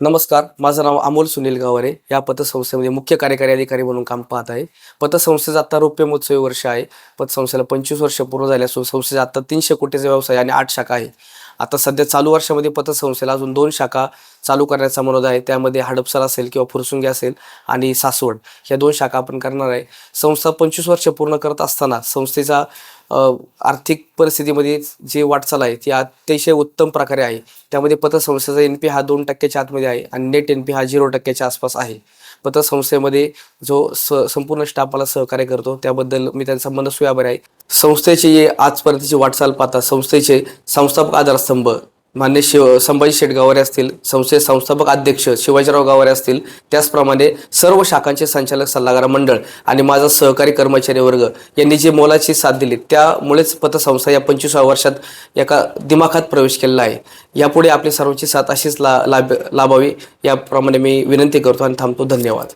नमस्कार, माझं नाव अमोल सुनील गावरे. या पतसंस्थेमध्ये मुख्य कार्यकारी अधिकारी म्हणून काम पाहत आहे. पतसंस्थेचं आता रौप्य महोत्सवी वर्ष आहे. पतसंस्थेला 25 वर्ष पूर्ण झाली असून संस्थेचा आता 300 कोटीचा व्यवसाय आणि 8 शाखा आहे. आता सध्या चालू वर्षामध्ये पतसंस्थेला अजून 2 शाखा चालू करण्याचा मनोद आहे. त्यामध्ये हडपसर असेल किंवा फुरसुंगी असेल आणि सासवड ह्या 2 शाखा आपण करणार आहे. संस्था 25 वर्ष पूर्ण करत असताना संस्थेचा आर्थिक परिस्थितीमध्ये जी वाटचाल आहे ती अतिशय उत्तम प्रकारे आहे. त्यामध्ये पतसंस्थेचा एन पी हा 2% आतमध्ये आहे आणि नेट एन पी हा 0% आसपास आहे. पतसंस्थेमध्ये जो संपूर्ण स्टाफ मला सहकार्य करतो त्याबद्दल मी त्यांचा मनस्वी आभारी आहे. संस्थेची आजपर्यंतची वाटचाल पाहता संस्थेचे संस्थापक आधारस्तंभ मान्य संभाजी शेठ गावरे असतील, संस्थेचे संस्थापक अध्यक्ष शिवाजीराव गावरे असतील, त्याचप्रमाणे सर्व शाखांचे संचालक सल्लागार मंडळ आणि माझा सहकारी कर्मचारी वर्ग यांनी जी मोलाची साथ दिली त्यामुळेच पतसंस्था या 25व्या वर्षात एका दिमाखात प्रवेश केलेला आहे. यापुढे आपली सर्वांची साथ अशीच लाभावी याप्रमाणे मी विनंती करतो आणि थांबतो. धन्यवाद.